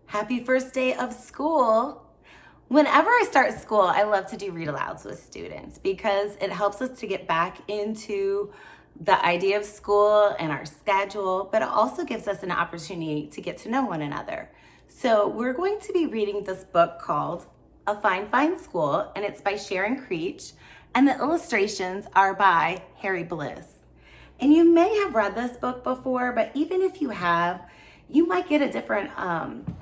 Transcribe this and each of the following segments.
Happy first day of school. Whenever I start school, I love to do read alouds with students because it helps us to get back into the idea of school and our schedule, but it also gives us an opportunity to get to know one another. So we're going to be reading this book called A Fine, Fine School, and it's by Sharon Creech, and the illustrations are by Harry Bliss. And you may have read this book before, but even if you have, you might get a different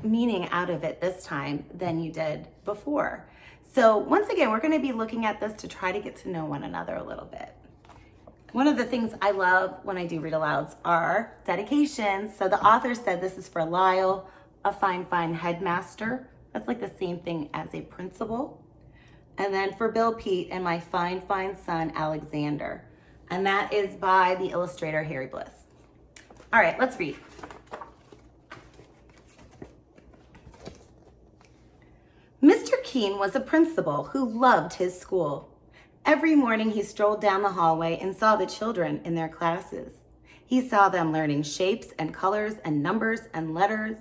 meaning out of it this time than you did before. So once again, we're going to be looking at this to try to get to know one another a little bit. One of the things I love when I do read alouds are dedications. So the author said this is for Lyle, a fine, fine headmaster. That's like the same thing as a principal. And then for Bill Pete and my fine, fine son, Alexander. And that is by the illustrator, Harry Bliss. All right, let's read. Mr. Keene was a principal who loved his school. Every morning he strolled down the hallway and saw the children in their classes. He saw them learning shapes and colors and numbers and letters.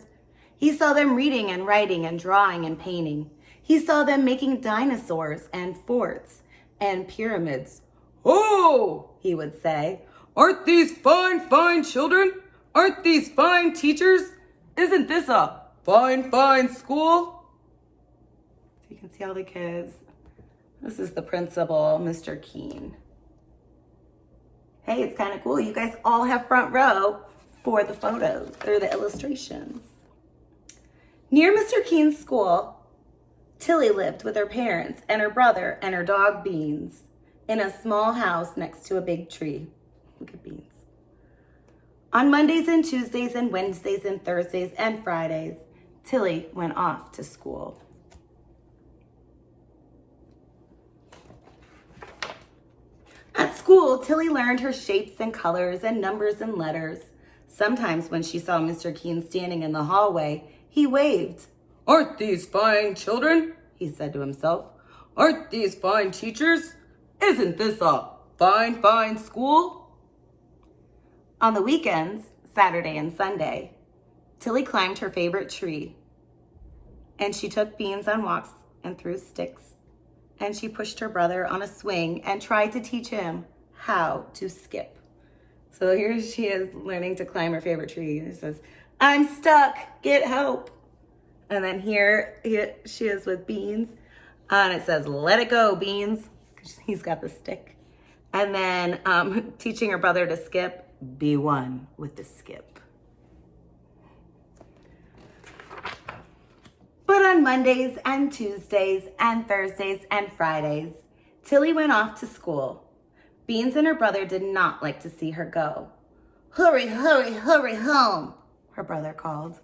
He saw them reading and writing and drawing and painting. He saw them making dinosaurs and forts and pyramids. "Oh," he would say, "aren't these fine, fine children? Aren't these fine teachers? Isn't this a fine, fine school?" So you can see all the kids. This is the principal, Mr. Keene. Hey, it's kind of cool. You guys all have front row for the photos or the illustrations. Near Mr. Keene's school, Tilly lived with her parents and her brother and her dog Beans in a small house next to a big tree. Look at Beans. On Mondays and Tuesdays and Wednesdays and Thursdays and Fridays, Tilly went off to school. At school, Tilly learned her shapes and colors and numbers and letters. Sometimes when she saw Mr. Keene standing in the hallway, he waved. "Aren't these fine children?" he said to himself. "Aren't these fine teachers? Isn't this a fine, fine school?" On the weekends, Saturday and Sunday, Tilly climbed her favorite tree, and she took Beans on walks and threw sticks, and she pushed her brother on a swing and tried to teach him how to skip. So here she is learning to climb her favorite tree. And it says, "I'm stuck, get help." And then here she is with Beans, and it says, "Let it go, Beans," because he's got the stick. And then teaching her brother to skip, "Be one with the skip." But on Mondays and Tuesdays and Thursdays and Fridays, Tilly went off to school. Beans and her brother did not like to see her go. "Hurry, hurry, hurry home," her brother called.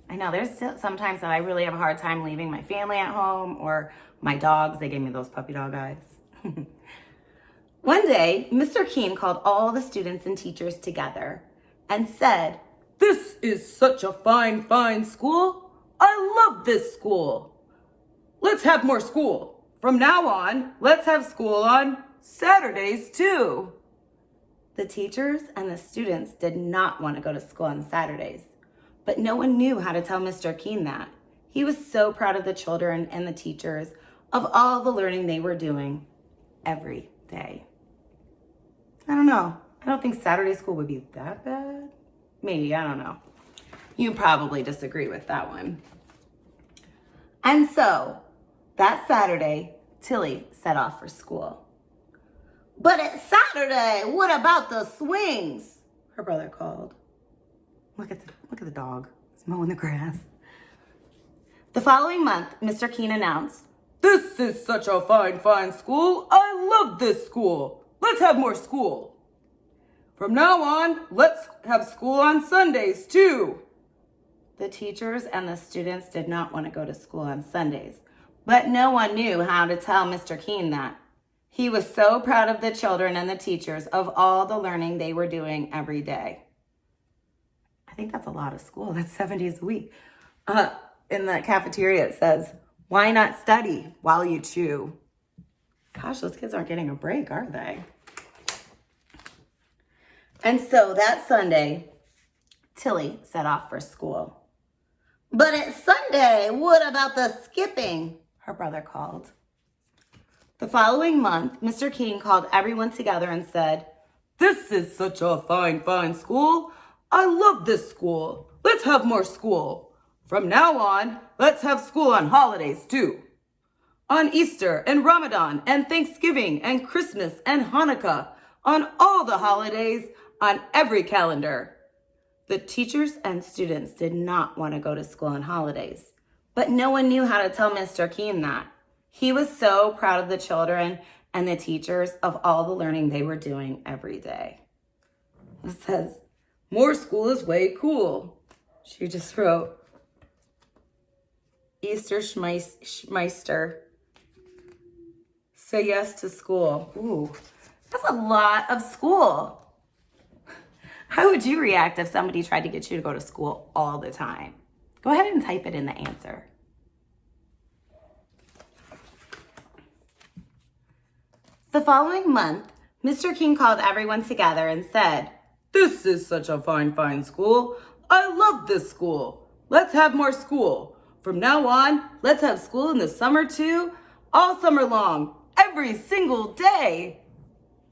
I know there's still sometimes that I really have a hard time leaving my family at home or my dogs. They gave me those puppy dog eyes. One day, Mr. Keene called all the students and teachers together and said, "This is such a fine, fine school. I love this school. Let's have more school. From now on, let's have school on Saturdays too." The teachers and the students did not want to go to school on Saturdays, but no one knew how to tell Mr. Keene that. He was so proud of the children and the teachers, of all the learning they were doing every day. I don't know. I don't think Saturday school would be that bad. Maybe, I don't know. You probably disagree with that one. And so, that Saturday, Tilly set off for school. "But it's Saturday. What about the swings?" her brother called. Look at the dog. He's mowing the grass. The following month, Mr. Keene announced, "This is such a fine, fine school. I love this school. Let's have more school. From now on, let's have school on Sundays too." The teachers and the students did not want to go to school on Sundays, but no one knew how to tell Mr. Keene that. He was so proud of the children and the teachers of all the learning they were doing every day. I think that's a lot of school. That's 7 days a week. In the cafeteria, it says, "Why not study while you chew?" Gosh, those kids aren't getting a break, are they? And so that Sunday, Tilly set off for school. But it's Sunday. What about the skipping? Her brother called. The following month, Mr. King called everyone together and said, This is such a fine, fine school. I love this school. Let's have more school. From now on, let's have school on holidays too. On Easter and Ramadan and Thanksgiving and Christmas and Hanukkah. On all the holidays, on every calendar. The teachers and students did not want to go to school on holidays, but no one knew how to tell Mr. King that. He was so proud of the children and the teachers of all the learning they were doing every day. It says, more school is way cool. She just wrote, Easter Schmeister. Say yes to school. Ooh, that's a lot of school. How would you react if somebody tried to get you to go to school all the time? Go ahead and type it in the answer. The following month, Mr. King called everyone together and said, This is such a fine, fine school. I love this school. Let's have more school. From now on, let's have school in the summer too, all summer long, every single day.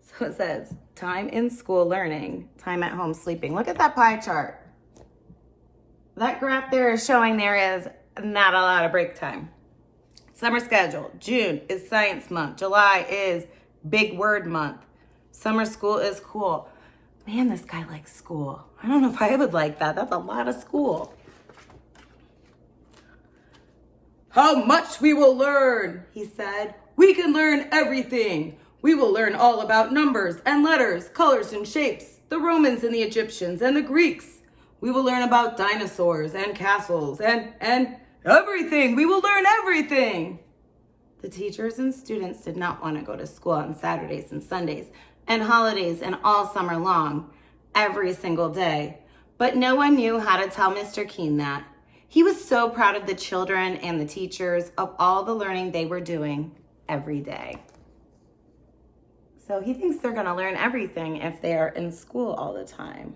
So it says, time in school learning, time at home sleeping. Look at that pie chart. That graph there is showing there is not a lot of break time. Summer schedule, June is science month. July is big word month. Summer school is cool. Man, this guy likes school. I don't know if I would like that. That's a lot of school. How much we will learn, he said. We can learn everything. We will learn all about numbers and letters, colors and shapes, the Romans and the Egyptians and the Greeks. We will learn about dinosaurs and castles and everything. We will learn everything. The teachers and students did not want to go to school on Saturdays and Sundays and holidays and all summer long, every single day. But no one knew how to tell Mr. King that. He was so proud of the children and the teachers of all the learning they were doing every day. So he thinks they're going to learn everything if they are in school all the time.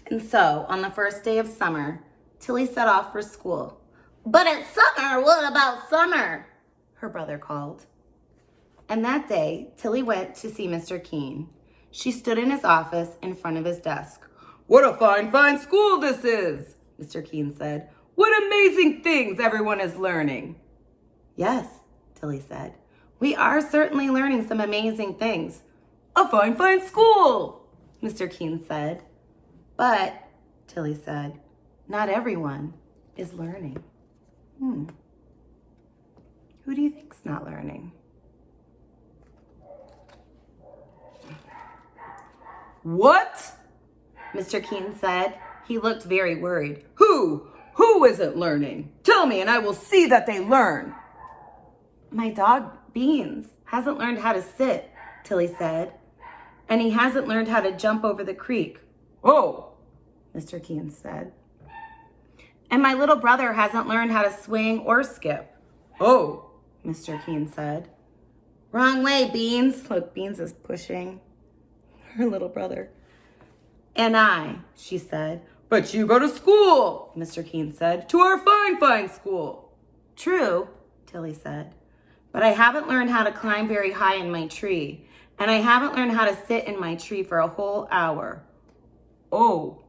And so, on the first day of summer, Tilly set off for school. But it's summer, what about summer? Her brother called. And that day, Tilly went to see Mr. King. She stood in his office in front of his desk. What a fine, fine school this is, Mr. King said. What amazing things everyone is learning. Yes, Tilly said. We are certainly learning some amazing things. A fine, fine school, Mr. King said. But, Tilly said, not everyone is learning. Who do you think's not learning? What? Mr. King said. He looked very worried. Who? Who isn't learning? Tell me and I will see that they learn. My dog, Beans, hasn't learned how to sit, Tilly said. And he hasn't learned how to jump over the creek. Oh, Mr. King said. And my little brother hasn't learned how to swing or skip. Oh, Mr. King said. Wrong way, Beans. Look, Beans is pushing her little brother. And I, she said. But you go to school, Mr. King said. To our fine, fine school. True, Tilly said. But I haven't learned how to climb very high in my tree. And I haven't learned how to sit in my tree for a whole hour. Oh,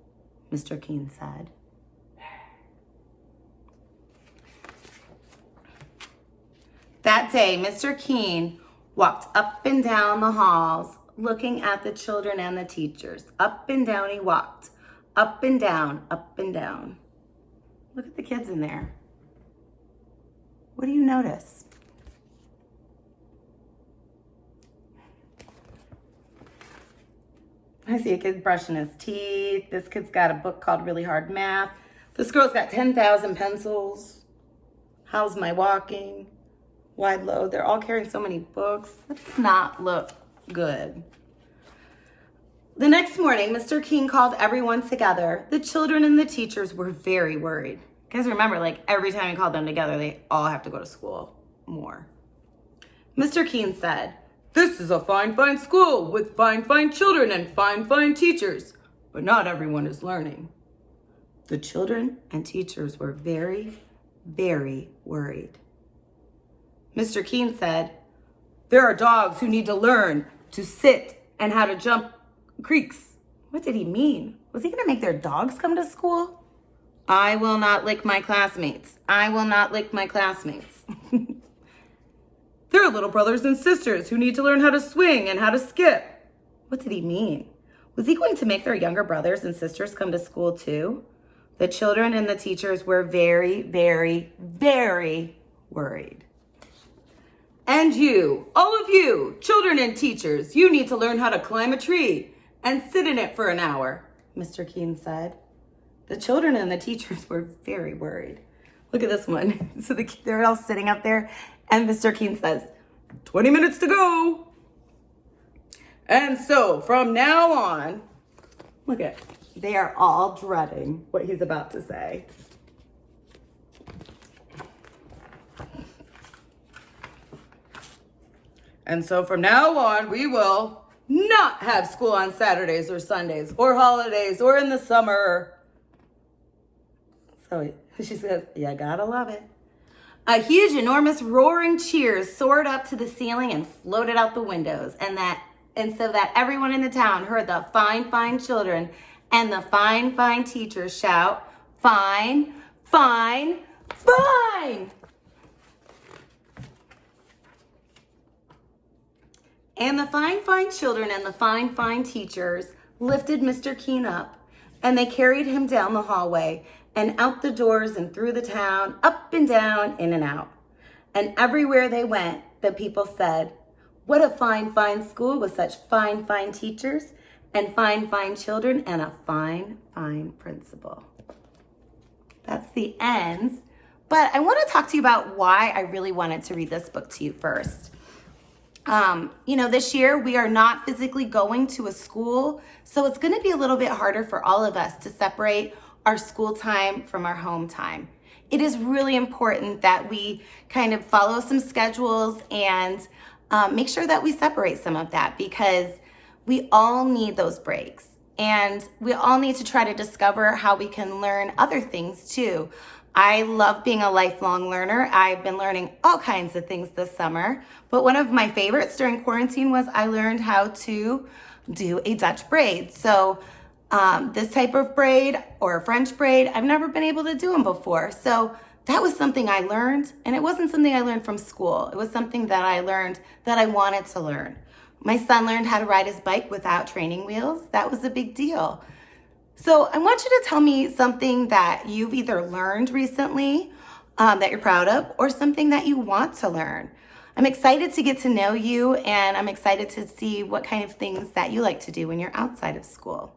Mr. King said. That day, Mr. King walked up and down the halls, looking at the children and the teachers. Up and down he walked. Up and down, up and down. Look at the kids in there. What do you notice? I see a kid brushing his teeth. This kid's got a book called Really Hard Math. This girl's got 10,000 pencils. How's my walking? Wide load. They're all carrying so many books. That does not look good. The next morning, Mr. King called everyone together. The children and the teachers were very worried. Because remember, like every time he called them together, they all have to go to school more. Mr. King said, this is a fine, fine school with fine, fine children and fine, fine teachers. but not everyone is learning. The children and teachers were very, very worried. Mr. Keene said, "There are dogs who need to learn to sit and how to jump creeks." What did he mean? Was he going to make their dogs come to school? I will not lick my classmates. I will not lick my classmates. There are little brothers and sisters who need to learn how to swing and how to skip. What did he mean? Was he going to make their younger brothers and sisters come to school too? The children and the teachers were very, very, very worried. And you, all of you, children and teachers, you need to learn how to climb a tree and sit in it for an hour, Mr. Keene said. The children and the teachers were very worried. Look at this one. So they're all sitting up there, and Mr. Keene says, 20 minutes to go. And so from now on, look at, they are all dreading what he's about to say. And so from now on, we will not have school on Saturdays or Sundays or holidays or in the summer. So she says, you gotta love it. A huge, enormous roaring cheers soared up to the ceiling and floated out the windows. And so that everyone in the town heard the fine, fine children and the fine, fine teachers shout, "Fine, fine, fine!" And the fine, fine children and the fine, fine teachers lifted Mr. Keene up, and they carried him down the hallway and out the doors and through the town, up and down, in and out. And everywhere they went, the people said, "What a fine, fine school with such fine, fine teachers and fine, fine children and a fine, fine principal." That's the end. But I want to talk to you about why I really wanted to read this book to you first. This year we are not physically going to a school, so it's going to be a little bit harder for all of us to separate our school time from our home time. It is really important that we kind of follow some schedules and make sure that we separate some of that, because we all need those breaks, and we all need to try to discover how we can learn other things too. I love being a lifelong learner. I've been learning all kinds of things this summer, but one of my favorites during quarantine was I learned how to do a Dutch braid. So this type of braid or a French braid, I've never been able to do them before. So that was something I learned, and it wasn't something I learned from school. It was something that I learned that I wanted to learn. My son learned how to ride his bike without training wheels. That was a big deal. So I want you to tell me something that you've either learned recently that you're proud of, or something that you want to learn. I'm excited to get to know you, and I'm excited to see what kind of things that you like to do when you're outside of school.